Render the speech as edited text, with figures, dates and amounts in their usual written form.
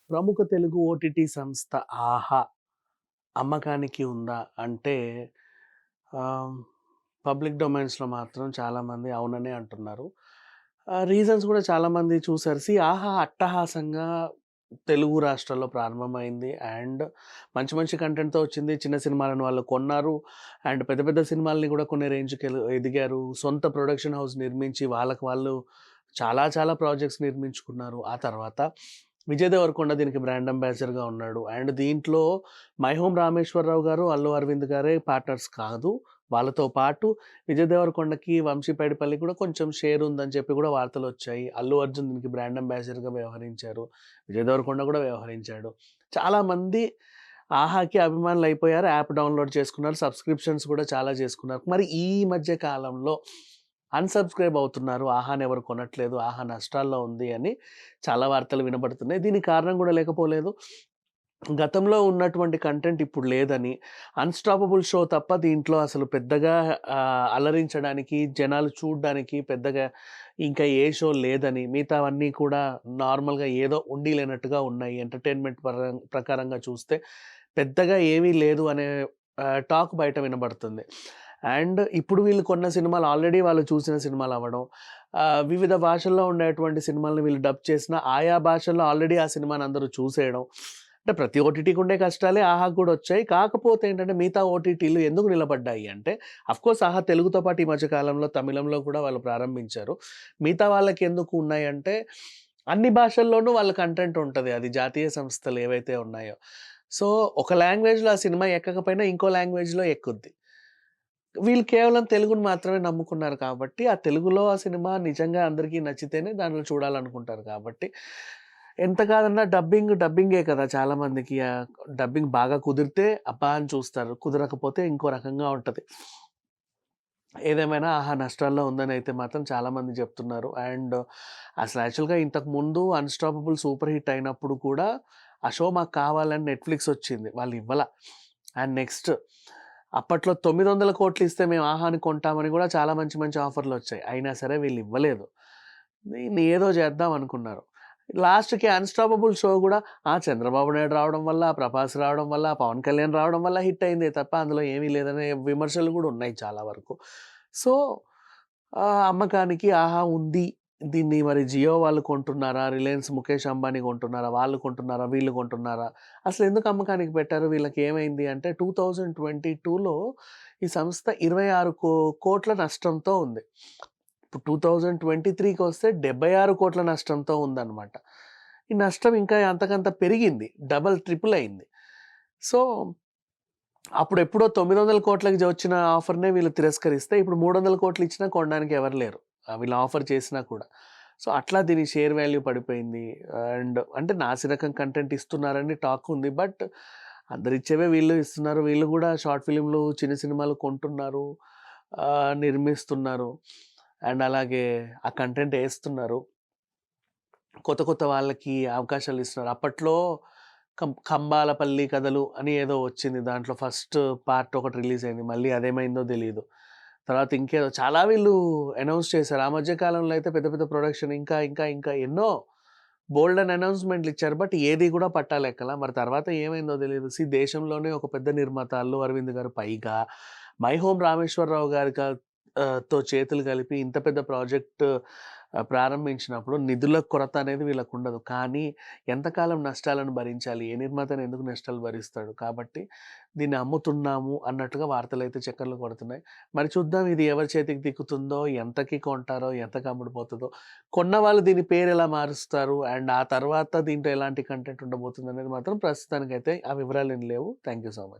ప్రముఖ తెలుగు ఓటీటీ సంస్థ 'ఆహా' అమ్మకానికి ఉందా? అంటే ఆహ్, పబ్లిక్ డొమైన్స్‌లో మాత్రం చాలామంది అవుననే అంటున్నారు. రీజన్స్ కూడా చాలామంది చూసారు. 'ఆహా' అట్టహాసంగా తెలుగు రాష్ట్రాల్లో ప్రారంభమైంది. అండ్ మంచి మంచి కంటెంట్‌తో వచ్చింది. చిన్న సినిమాలను వాళ్ళు కొన్నారు. అండ్ పెద్ద పెద్ద సినిమాల్ని కూడా కొనే రేంజ్‌కి ఎదిగారు. సొంత ప్రొడక్షన్ హౌస్ నిర్మించి వాళ్ళకి వాళ్ళు చాలా చాలా ప్రాజెక్ట్స్ నిర్మించుకున్నారు. ఆ తర్వాత విజయ్ దేవరకొండ దీనికి బ్రాండ్ అంబాసిడర్‌గా ఉన్నాడు. అండ్ దీంట్లో 'మై హోమ్ రామేశ్వరరావు' గారు, అల్లు అరవింద్ గారే పార్ట్నర్స్ కాదు. వాళ్ళతో పాటు విజయ్ దేవరకొండకి, వంశీ పైడిపల్లికి కూడా కొంచెం షేర్ ఉందని చెప్పి కూడా వార్తలొచ్చాయి. అల్లు అర్జున్ దీనికి బ్రాండ్ అంబాసిడర్‌గా వ్యవహరించారు. విజయ్ దేవరకొండ కూడా వ్యవహరించాడు. చాలామంది ఆహాకి అభిమానులయిపోయారు. యాప్ డౌన్‌లోడ్ చేసుకున్నారు. సబ్స్క్రిప్షన్స్ కూడా చాలా చేసుకున్నారు. మరి ఈ మధ్య కాలంలో అన్‌సబ్‌స్క్రైబ్ అవుతున్నారు. ఆహాని ఎవరు కొనట్లేదు. ఆహా నష్టాల్లో ఉంది అని చాలా వార్తలు వినబడుతున్నాయి. దీనికి కారణం కూడా లేకపోలేదు. గతంలో ఉన్నటువంటి కంటెంట్ ఇప్పుడు లేదని, 'అన్‌స్టాపబుల్' షో తప్ప దీంట్లో అసలు పెద్దగా అలరించడానికి, జనాలు చూడ్డానికి పెద్దగా ఇంకా ఏ షో లేదని, మిగతావన్నీ కూడా నార్మల్‌గా ఏదో ఉండి లేనట్టుగా ఉన్నాయి. ఎంటర్‌టైన్‌మెంట్ ప్రకారంగా చూస్తే పెద్దగా ఏమీ లేదు అనే టాక్ బయట వినబడుతుంది. అండ్ ఇప్పుడు వీళ్ళు కొన్న సినిమాలు ఆల్రెడీ వాళ్ళు చూసిన సినిమాలవ్వడం, వివిధ భాషల్లో ఉండేటువంటి సినిమాలను వీళ్ళు డబ్ చేసిన ఆయా భాషల్లో ఆల్రెడీ ఆ సినిమాని అందరూ చూసేయడం. అంటే ప్రతి ఓటీటీకి ఉండే కష్టాలే ఆహాకు కూడా వచ్చాయి. కాకపోతే ఏంటంటే మిగతా ఓటీటీలు ఎందుకు నిలబడ్డాయి అంటే ఆఫ్‌కోర్స్ ఆహా తెలుగుతో పాటు ఈ మధ్య కాలంలో తమిళంలో కూడా వాళ్ళు ప్రారంభించారు. మిగతా వాళ్ళకి ఎందుకు ఉన్నాయంటే అన్ని భాషల్లోనూ వాళ్ళ కంటెంట్ ఉంటది. అది జాతీయ సంస్థలు ఏవైతే ఉన్నాయో. సో, ఒక లాంగ్వేజ్‌లో ఆ సినిమా ఎక్కకపోయినా ఇంకో లాంగ్వేజ్‌లో ఎక్కుద్ది. వీళ్ళు కేవలం తెలుగుని మాత్రమే నమ్ముకున్నారు కాబట్టి, ఆ తెలుగులో ఆ సినిమా నిజంగా అందరికీ నచ్చితేనే దాన్ని చూడాలనుకుంటారు కాబట్టి, ఎంత కాదన్నా డబ్బింగే కదా! చాలా మందికి డబ్బింగ్ బాగా కుదిరితే అబ్బా! అని చూస్తారు. కుదరకపోతే ఇంకో రకంగా ఉంటది. ఏదేమైనా ఆహా నష్టాల్లో ఉందనైతే మాత్రం చాలామంది చెప్తున్నారు. అండ్ అసలు యాక్చువల్‌గా ఇంతకుముందు 'అన్‌స్టాపబుల్' సూపర్ హిట్ అయినప్పుడు కూడా ఆ షో మాకు కావాలని నెట్‌ఫ్లిక్స్ వచ్చింది. వాళ్ళు ఇవ్వల. అండ్ నెక్స్ట్ అప్పట్లో 900,00,00,000 ఇస్తే మేము ఆహాని కొంటామని కూడా చాలా మంచి మంచి ఆఫర్‌లొచ్చాయి. అయినా సరే వీళ్ళు ఇవ్వలేదు. దీన్ని ఏదో చేద్దాం అనుకున్నారు. లాస్ట్‌కి 'అన్‌స్టాపబుల్' షో గూడా చంద్రబాబు నాయుడు రావడం వల్ల, ప్రభాస్ రావడం వల్ల, పవన్ కళ్యాణ్ రావడం వల్ల హిట్ అయిందే తప్ప అందులో ఏమీ లేదనే విమర్శలు గూడా ఉన్నాయి చాలా వరకు. సో, అమ్మకానికి ఆహా ఉంది. దీన్ని మరి జియో వాళ్ళు కొంటున్నారా? రిలయన్స్ ముఖేష్ అంబానీ కొంటున్నారా? వాళ్ళు కొంటున్నారా? వీళ్ళు కొంటున్నారా? అసలెందుకు అమ్మకానికి పెట్టారు? వీళ్ళకేమైంది అంటే 2022లో ఈ సంస్థ 26 కోట్ల నష్టంతో ఉంది. ఇప్పుడు 2023కొస్తే 76,00,00,000 నష్టంతో ఉందన్నమాట. ఈ నష్టం ఇంకా అంతకంత పెరిగింది. డబుల్, ట్రిపుల్ అయింది. సో, అప్పుడెప్పుడో 900,00,00,000కి వచ్చిన ఆఫర్‌నే వీళ్ళు తిరస్కరిస్తే, ఇప్పుడు 300,00,00,000 ఇచ్చినా కొనడానికి ఎవరు లేరు. వీళ్ళు ఆఫర్ చేసినా కూడా. సో, అట్లా దీని షేర్ వాల్యూ పడిపోయింది. అండ్ అంటే నాసిరకం కంటెంట్ ఇస్తున్నారని టాక్ ఉంది. బట్ అందరిచ్చేవే వీళ్ళు ఇస్తున్నారు. వీళ్ళు గూడా షార్ట్ ఫిల్మ్‌లు, చిన్న సినిమాలు కొంటున్నారు. నిర్మిస్తున్నారు. అండ్ అలాగే ఆ కంటెంట్ ఏస్తున్నారు. కొత్త కొత్త వాళ్ళకి అవకాశాలిస్తున్నారు. అప్పట్లో కంబాలపల్లి కథలు అని ఏదో వచ్చింది. దాంట్లో ఫస్ట్ పార్ట్ ఒకటి రిలీజ్ అయింది. మళ్ళీ అదేమైందో తెలీదు. తర్వాత ఇంకేదో చాలా వీళ్ళు అనౌన్స్ చేశారు. ఆ మధ్య కాలంలో అయితే పెద్ద పెద్ద ప్రొడక్షన్ ఇంకా ఎన్నో బోలెడన్ని అనౌన్స్‌మెంట్లు ఇచ్చారు. బట్ ఏది కూడా పట్టాలెక్కల. మరి తర్వాత ఏమైందో తెలీదు. దేశంలోనే ఒక పెద్ద నిర్మాత అల్లు అరవింద్ గారు పైగా 'మై హోమ్ రామేశ్వరరావు' గారి తో చేతులు కలిపి ఇంత పెద్ద ప్రాజెక్ట్ ప్రారంభించినప్పుడు నిధుల కొరత అనేది వీళ్ళకుండదు. కానీ ఎంతకాలం నష్టాలను భరించాలి? ఏ నిర్మాతైనా ఎందుకు నష్టాలు భరిస్తాడు? కాబట్టి దీన్ని అమ్ముతున్నాము అన్నట్టుగా వార్తలైతే చక్కర్లు కొడుతున్నాయి. మరి చూద్దాం ఇది ఎవరి చేతికి దిక్కుతుందో, ఎంతకి కొంటారో, ఎంతకి అమ్ముడుపోతదో, కొన్నవాళ్ళు దీని పేరెలా మారుస్తారు? అండ్ ఆ తర్వాత దీంట్లో ఎలాంటి కంటెంట్ ఉండబోతుందనేది మాత్రం ప్రస్తుతానికైతే ఆ వివరాలేం లేవు. Thank you so much.